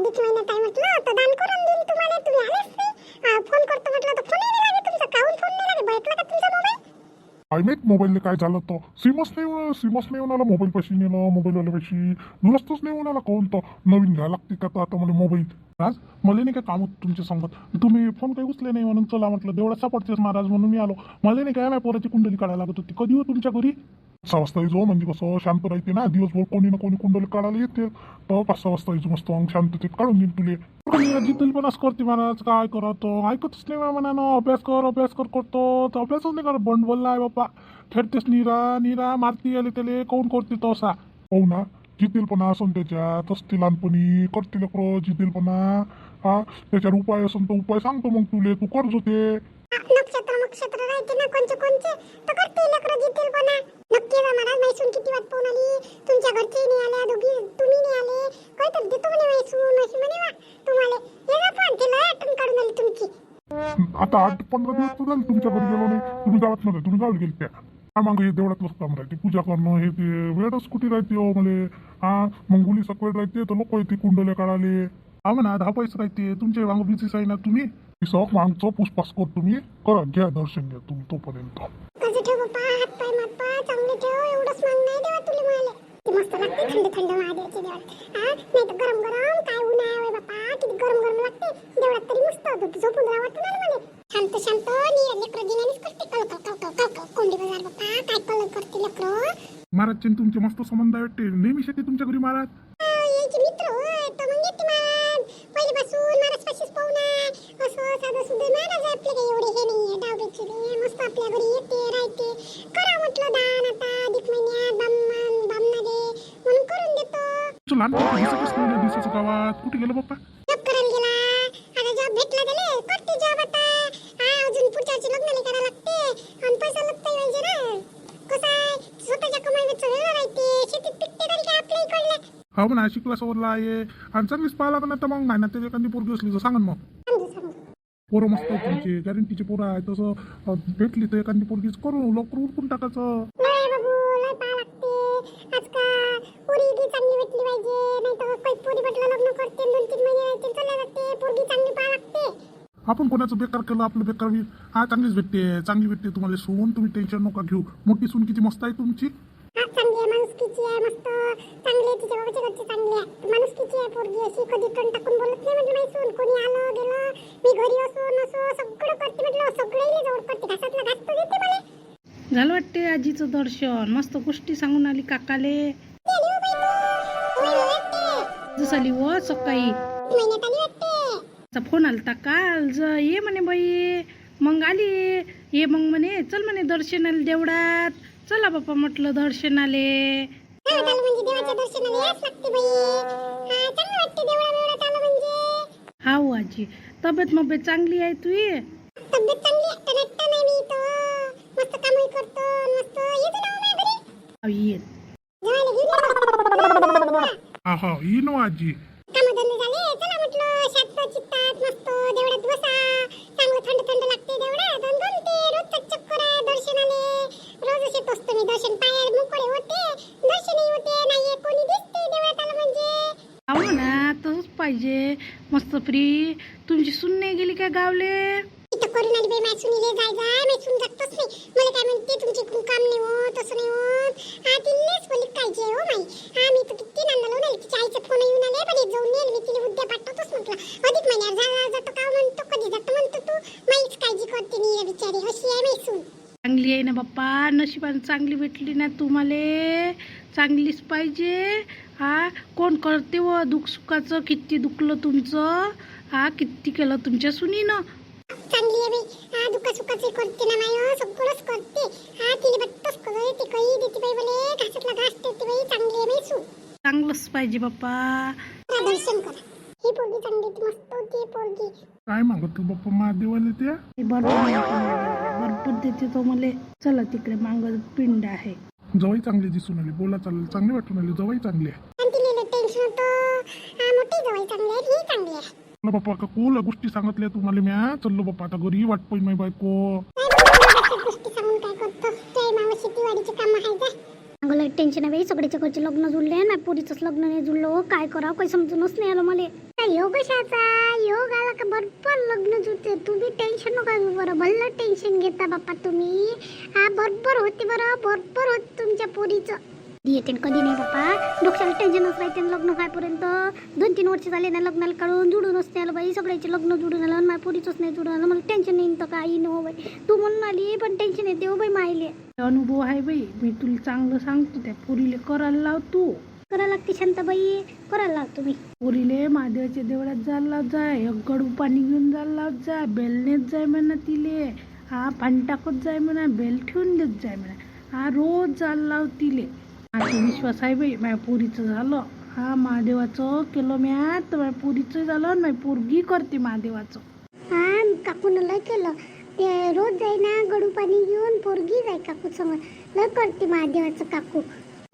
अधिक महिन्यात आहे म्हटलं तर दान करून देईन तुम्हाला. तुम्ही आलेच नाही. फोन करतो म्हटलं तर फोन नाही लागे तुमचा. काहून फोन नाही लागे? भेटला का तुमचा मोबाईल? काय माहित मोबाईलने काय झालं तर सिमच नाही होणार मोबाईल पैसे नेलं मोबाईलवाले पैसे दुरुस्तच नाही होणार. कोण तर नवीन घ्यायला लागते का तर आता मला मोबाईल. आज मला नाही काय काम होतं तुमच्या सांगत. तुम्ही फोन काही उचले नाही म्हणून चला म्हटलं देवळात सापडतेस महाराज म्हणून मी आलो. मला नाही काय नाही पोराची कुंडली काढायला लागत होती. कधी हो तुमच्या घरी 6 वाजता येतो म्हणजे कसं शांत राहते ना दिवसभर. कोणी ना कोणी कुंडली काढायला येते तर 5-6 वाजता यायचं मस्त मग शांततेत काढून देईन तुले. जिथं पण असं करते महाराज काय करतो ऐकतच नाही म्हणा. अभ्यास कर करतो तर अभ्यासच नाही करत. बंड बोलला आहे बाप्पा. खेळतेस निरा मारती आले त्याले कोण करते तो असा. हो ना जितेलपणा असून त्याच्यात असते लहानपणी करते लेकरं जितेलपणा. हा त्याच्यावर उपाय असून तर उपाय सांगतो मग तुले तू करज होते. नक्षत्र राहते ना कोणचे तर करते लेकरं जितेल पण. नक्की जा महाराज. मैसून किती वाट पाहून आली. तुमच्या घरचे नाही आल्या दोघी. तुम्ही नाही आले काय तर देतो म्हणे मैसून अशी म्हणे वा तुम्हाला. ये जा पण ते लय आठवण काढून आली तुमची. आता 8-15 दिवस तर झाले तुमच्या घरी गेलो नाही. तुम्ही गावात नव्हते. तुम्ही गावात गेले त्या हा मग हे देवळातलंच काम राहते पूजा करणं हे ते वेळच कुठे राहते हो मले. हा मग गुली सकवेळ राहते तर लोक येते कुंडल्या काढाले. हा म्हणा 10 पैसे राहते तुमचे वांग बिझीच आहे ना तुम्ही. सॉक मागचं पुष्पास कर तुम्ही करा घ्या दर्शन घ्या तुम्ही तोपर्यंत. कसं ठेव बाप्पा हात पाय माप्पा चांगले ठेव. एवढंच माग नाही देवा तुला म्हणाले. ते मस्त लागते थंड महादेवाच्या देवळात. हा नाही तर गरम काय ऊन आहे बाप्पा. किती गरम लागते देवळात. तरी मस्त होतं झोपून राहत ना म्हणे. शांत लेकरं दिनानीच करते कल कोंडी बाजार बाप्पा. काय कल करते लेकरं. महाराजचे तुमचे मस्त संबंध वाटते नेहमी शेती तुमच्या घरी महाराज. याचे मित्र होय तर मग येते महाराज. पहिल्यापासून महाराज पाशीच पाहू ना. असं साधं सुद्धा महाराज आपले काही एवढे हे नाहीये डावबेचे नाही. मस्त आपल्या घरी येते राहते. करा म्हटलं दान आता अधिक महिन्यात बामना दे म्हणून करून देतो. तुझं लहान दिवसाचं गावात कुठे गेलं बाप्पा. जॉब करायला गेला. आता जॉब भेटला त्याला करते जॉब आता. अजून पुढच्याची लग्नाला करायला लागते आणि पैसा लागतोय पाहिजे ना. कसं आहे स्वतःच्या कमाईचं वेगळं राहते. शेतीत पिकते तरी काय आपल्या इकडलं. हा म्हणा शिकला सवरला आहे आणि चांगलीच पाहायला लागणार तर मग नाही ना त्याच्या एखादी पोरगी असली तर सांगा मग. पोरं मस्त आहे तुमचे गॅरंटीचे पोरं आहे. तसं भेटली तर एखादी पोरगीच करू लवकर उरकून टाकायचं. नाही बाबू लय पाहा लागते आजकाल. पोरगी चांगली भेटली पाहिजे नाही तर काही पोरी भेटलं लग्न करते 2-3 महिने राहते चला जाते. पोरगी चांगली पाहा लागते. आपण कोणाचं बेकार केलं आपलं बेकार होईल. हा चांगलीच चांगली भेटते तुम्हाला सून. तुम्ही टेन्शन नका घेऊ. मोठी सून किती मस्त आहे तुमची. हा चांगली आहे माणुसकीची आहे मस्त चांगली आहे. तिच्या बाबाच्या घरचे चांगले आहे. माणुसकीची आहे पोरगी. अशी कधी तोंड टाकून बोलत नाही म्हणजे माहिती सून. कोणी आलं गेलं मी घरी असो नसो सगळं करते म्हटलं. सगळं जवळ करते. घासातला घास तर देते मला. झालं वाटते आजीचं दर्शन. मस्त गोष्टी सांगून आली काकाले. जसली व सकाळी महिन्यात आली वाटते. फोन आलता काल ये म्हणे बाई. मग आली ये मग म्हणे चल म्हणे दर्शनाला देवळात. चला बाप्पा म्हटलं दर्शनाले. म्हणजे देवाच्या दर्शनाला याच लागते बाई. चांगलं वाटते देवळात आलं म्हणजे. हा हो आजी तब्येत चांगली आहे तुझी. तब्येत चांगली आहे तर एकटा नाही मी तो मस्त कामही करतो मस्त येतो ना माझ्या घरी. ये जेवायला गेली. हा येईन आजी. कामधंदे झाले चला म्हटलं शांत चित्तात मस्त देवळात बसा. चांगलं थंड लागते देवळात. आणि गमते रोजच चक्कर आहे दर्शनाले. रोजच येत असतो मी दर्शन पायाला मोकळे होते. दर्शनही होते नाही कोणी दिसते देवळात आलं म्हणजे. हो ना तसंच पाहिजे मस्त फ्री. तुमची सून नाही गेली काय गावले. इथं करून आली बाई माझ्या सुनीले जाय माझी सून जातच नाही. मला काय म्हणते तुमची काम नाही होत तसं नाही होत. तिनेच बोली काळजी आहे हो माई. मी तर किती नांदा लावून आली. तिच्या आईचं फोन येऊन आले पण जाऊन येईल मी. तिने उद्या पाठवतोच म्हटलं. अधिक महिन्यात जातो का म्हणतो कधी जातो म्हणतो तू. माईच काळजी करते मी बिचारी. अशी आहे माझी सून. चांगली आहे ना बाप्पा. नशिबाने चांगली भेटली ना तुम्हाला. चांगलीच पाहिजे. कोण करते व दुःख सुखाचं. किती दुखलं तुमचं. किती केलं तुमच्या सुनीनं. चांगली आहे बाई. दुःख सुखाचे करते ना माय सगळंच करते. तिला बट्टच करते काही देते बाई मला. घासातला घास देते बाई. चांगली आहे बाई सून. चांगलंच पाहिजे बाप्पा. दर्शन करा. ही पोरगी चांगली होती मस्त होती पोरगी. काय मागत बाप्पा महादेवाला त्या. भरपूर देते तो मला. चला तिकडे मांग पिंड आहे. जवाई चांगली दिसून आली. बोला चाललं चांगली वाटून आली. जवाई चांगली आहे. आणि तिला टेन्शन होतं. मोठी जवळ चांगली आहे ही चांगली आहे. बाप्पा का कोला गोष्टी सांगितल्या तुम्हाला म्या. चल्लो बाप्पा आता घरी वाट पाहिजे माझी बायको. गोष्टी सांगून काय करतो. जय मामा शेतीवाडीचे काम आहे का. टेन्शन आहे बाई, सगळ्याच्या घरचे लग्न जुळले ना पोरीचंच लग्न नाही जुळलं हो. काय करावं काही समजूनच नाही आलं मला. योग कशाचा योग आला का बरोबर लग्न जुळते. तुम्ही टेन्शन नका घेऊ बरं, भल्लं टेन्शन घेता बाप्पा तुम्ही. हा बरोबर होते बरं, बरोबर होते तुमच्या पोरीचं. कधी येते कधी नाही बाप्पा, डोक्याला टेन्शनच राहते लग्न व्हायपर्यंत. 2-3 वर्ष झाले ना लग्नाला काढून जुळूनच नाही आलं बाई, सगळ्याचे लग्न जुळून आलं आणि माझ्या पोरीचंच नाही जुळून आलं. मला टेन्शन नाही तर काही नो बाई. तू म्हणून आली पण टेन्शन येते हो बाई मायले. अनुभव आहे बाई, मी तुला चांगलं सांगतो. त्या पोरीले करायला लाव तू. करायला लागते शांताबाई, करायला लाव तुम्ही. पोरीले महादेवाच्या देवळात जायला जाय, एक गडू पाणी घेऊन जायला जाय, बेलनेत जाय म्हणा तिले. हा पाणी टाकत जाय म्हणा, बेल ठेवून देत जाय म्हणा. हा रोज जायला लाव तिले. माझा विश्वास आहे बाई, माझ्या पोरीचं झालं. हा महादेवाचं केलं म्या तर माझ्या पोरीचं झालं आणि माझी पोरगी करते महादेवाचं. हा काकून लय केलं ते, रोज जाई ना गडू पाणी घेऊन पोरगी जाय काकू समोर, लय करते महादेवाचं काकू.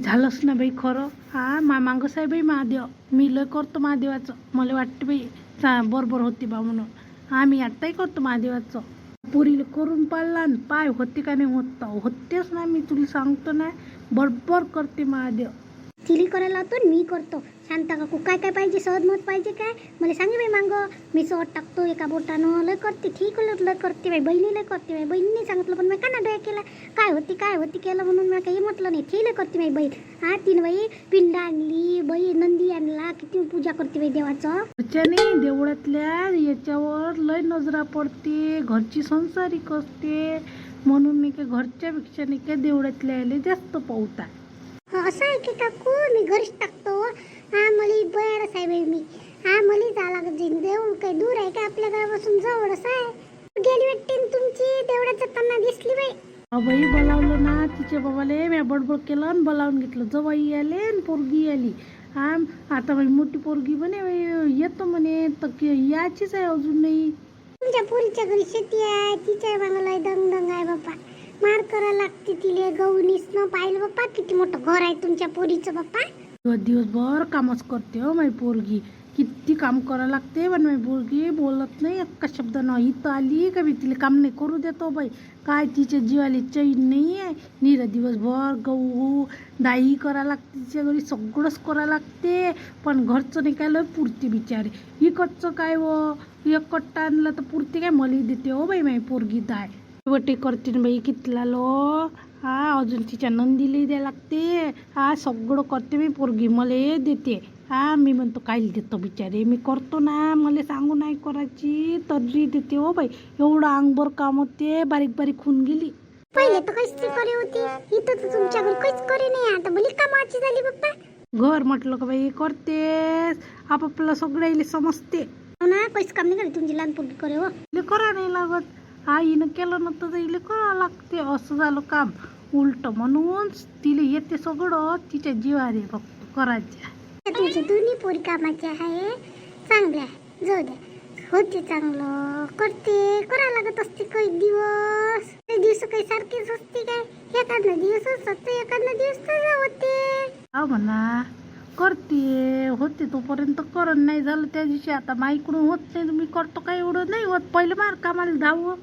झालंच ना बाई खरं. हा मागच आहे बाई महादेव, मी लय करतो महादेवाचं. मला वाटतं बाई बरोबर होती बा म्हणून. हा मी आत्ताही करतो महादेवाचं. पुरीला करून पाळला आणि पाय होते का नाही होत होतेच ना, मी तुला सांगतो ना बरोबर करते महादेव. चिली करायला लावतो मी करतो. शांता काकू काय काय पाहिजे, सहज मत पाहिजे काय मला सांगे बाई मांग. मी सहज टाकतो एका बोटानं, लय करते. ठीक लय करते बाई, बहिणी लय करते बाई. बहिणीने सांगितलं पण मी का ना केला, काय होती केलं म्हणून मला काही म्हटलं नाही. ठीक लय करते बाई बहीण. हा तीन बाई पिंड आणली, बाई नंदी आणला, किती पूजा करते बाई देवाचं. त्याच्याने देवळातल्या याच्यावर लय नजरा पडते, घरची संसारिक असते म्हणून नाही का घरच्यापेक्षा नाही का देवळातल्या यायला जास्त पावता. असं आहे की काकू, मी घरीच टाकतो. हा मला बरंच आहे बाई मी. हा मला जा लागत जाईन. देऊळ काही दूर आहे का आपल्या घरापासून, जवळच आहे. गेली वाटते तुमची देवळात जाताना दिसली बाई. बाई बोलावलं ना तिच्या बाबाले, मी बडबड केलं आणि बोलावून घेतलं. जवाई आले आणि पोरगी आली. हा आता बाई मोठी पोरगी म्हणे येतो म्हणे, तर याचीच आहे अजून नाही. तुमच्या पोरीच्या घरी शेती आहे, तिच्या मागला दंग आहे बाप्पा. मार करायला लागते तिले. गहूनीच न पाहिलं बाप्पा, किती मोठं घर आहे तुमच्या पोरीचं बाप्पा. दिवसभर कामच करते हो माझी पोरगी, किती काम करावं लागते. पण माझी पोरगी बोलत नाही एका शब्दानं. इथं आली का मी तिला काम नाही करू देतो बाई. काय तिच्या जीवाली चैन नाही आहे. निरा दिवसभर गहू दाई करायला लागते तिच्या घरी, सगळंच करायला लागते. पण घरचं नाही काय लय पुरते बिचारे. इकडचं काय व एक कट्टा आणलं तर पुरते काय, मला देते हो बाई माझी पोरगी दाय. वटे करते ना बाई कितला लो. हा अजून तिच्या नंदीला द्यायला लागते. हा सगळं करते मी पोरगी, मला देते. हा मी म्हणतो काय देतो बिचारे, मी करतो ना, मला सांगू नाही करायची तरी देते हो बाई. एवढं अंगभर काम होते, बारीक बारीक होऊन गेली. पहिले तर काहीच करे होती, इथं तर तुमच्या घरी काहीच करे नाही. आता भली कामाची झाली बाप्पा. घर म्हटलं का बाई करतेस, आपापला सगळ्याला समजते हो ना. काहीच काम नाही करे तुमची लहान पोरगी करे हो. इले करा नाही लागत. हा हिनं केलं नव्हतं तर इले करावं लागते. असं झालं काम उलट. म्हणून तिला येते सगळं, तिच्या जीवारे फक्त करायच्या. तुमची दोन्ही पोरी कामाची आहे, चांगल्या आहे. जाऊ द्या, होते चांगलं करते. करावं लागत असते काही दिवस. काही दिवस काही सारखेच असते काय, एखादा दिवस असत एखादा दिवस तर होते. हा म्हणा करते, होते तोपर्यंत करण. नाही झालं त्या दिवशी आता माईकडून होत नाही, तुम्ही करतो काय एवढं नाही होत. पहिले मार कामाला धावं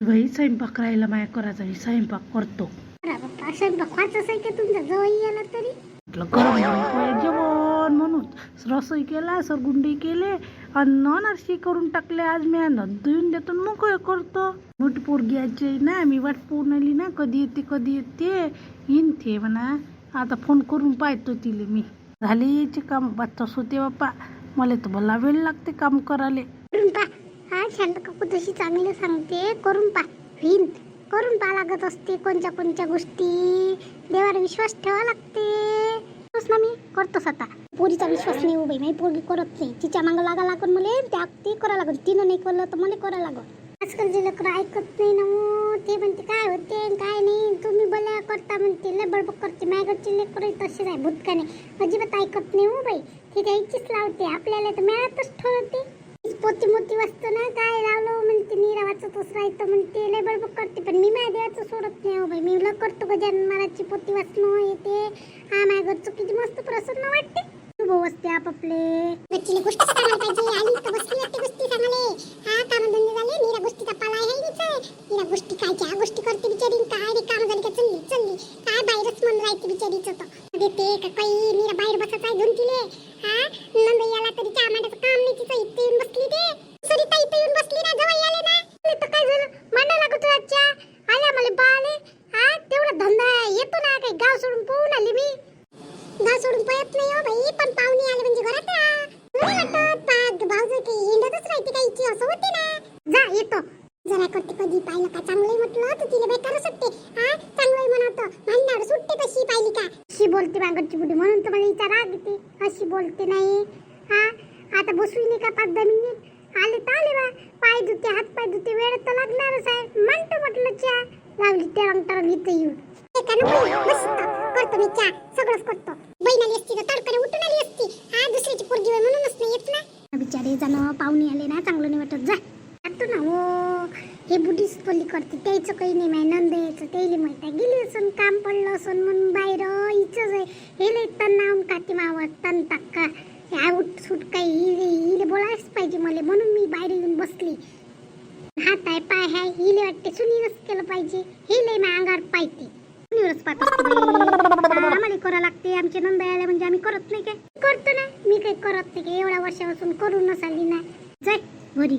बाई. स्वयंपाक राहिला माया करायचा, मी स्वयंपाक करतो. बाप्पा स्वयंपाक व्हायचंच आहे का तुमचा जवळ आला तरी. गरम गरम जेवण म्हणून रसोई केला, सरगुंडी केले आणि नारशी करून टाकले. आज मी देऊन देतो मग काय करतो. मोठी पोरगी आजी ना, मी वाट पाहून आली ना, कधी येते येईन ते म्हणा. आता फोन करून पाहतो तिले मी. झाले याचे काम बातच होते बाप्पा. मला तर भला वेळ लागते काम करायला. करून पा. हा शांत काकू तशी चांगलं सांगते, करून पा. विन करून पा लागत असते कोणत्या गोष्टी. देवावर विश्वास ठेवा लागते. तोच ना मी करतोच. आता पोरीचा विश्वास नाही उभी, माझी पोरगी करत नाही. तिच्या मागं लागा लागून मला ते करायला लागत. तिनं नाही केलं तर मला करायला लागत. आजकाल जे लेकरं ऐकत नाही ना हो. ते म्हणते काय होते काय नाही, तुम्ही भल्या करता म्हणते, लय बडबड करते. माझ्याकडचे लेकरं तसेच आहे, भूतकाने अजिबात ऐकत नाही हो बाई. ती द्यायचीच लावते, आपल्याला तर मिळतच ठेवते. पोती मोती वाचतो ना, काय लावलं म्हणते, नीरा वाचतच राहतं म्हणते, लय बडबड करते. पण मी माझ्या देवाचं सोडत नाही हो बाई. मी लय करतो गजानन महाराजची पोती वाचणं येते. हा माझ्या घरचं किती मस्त प्रसन्न वाटते. भाऊ असते आपापले. बच्चीला गोष्ट सांगायला पाहिजे, आली तर बसली वाटते गोष्टी सांगाले. हा कामधंदे झाले, नीरा गोष्टीचा पाला आहे हिचा. नीरा गोष्टी कायच्या गोष्टी करते बिचारी. काय रे काम झाली का, चालली काय बाहेरच मन राहते बिचारी. करते का काही नीरा बाहेर बसत आहे घेऊन तिले हा नंद याला तरी चहा मांडायचं काम नाही तिचं इथे येऊन बसली ते सरिता इथे येऊन बसली ना जवळ आले ना तर काय झालं मांडा लागत तुला चहा आल्या मला बाले हा तेवढा धंदा येतो ना काही गाव सोडून पोहून आली मी गाव सोडून पळत नाही हो बाई पण पाहुणे आले म्हणजे घरात नाही वाटत पाग भाऊज की हिंडतच राहते काहीची असं होते ना जा येतो जरा करते कधी पाहिलं का चांगलंय म्हटलं तर तिला बेकार सुटते हा चांगलंय म्हणतो भांडणार सुटते तशी पाहिली का अशी बोलते बांगरची बुडी म्हणून तर मला हिचा राग येते अशी बोलते नाही हा आता बसू नाही का 5-10 मिनिट आले तर आले बा पाय धुते हात पाय धुते वेळ तर लागणारच आहे म्हणतो म्हटलं चहा लावली टरंग इथे येऊन करतो मी चहा सगळंच करतो बहीण आली असती तर तडकाने उठून आली असती हा दुसऱ्याची पोरगी होय म्हणूनच नाही येत ना बिचारे जण पाहुणे आले ना चांगलं नाही वाटत जा जातो ना हो हे बुढीच पल्ली करते त्याचं काही नाही माहिती नंद यायचं त्याला माहित आहे गेली असून काम पडलं असून म्हणून बाहेर हिचंच आहे हे तण नावून काती मावं तण टाक्का आऊट सूट काही हिले बोलायच पाहिजे मला म्हणून मी बाहेर येऊन बसली हात आहे पाय आहे हिले वाटते सुनीवच केलं पाहिजे हे लय माझ्या अंगावर पाहिजे सुनीवरच पाहत असते आम्हाला करा लागते आमचे नंद आले म्हणजे आम्ही करत नाही काय करतो ना मी काही करत नाही काय एवढ्या वर्षापासून करूनच आली ना जाय घरी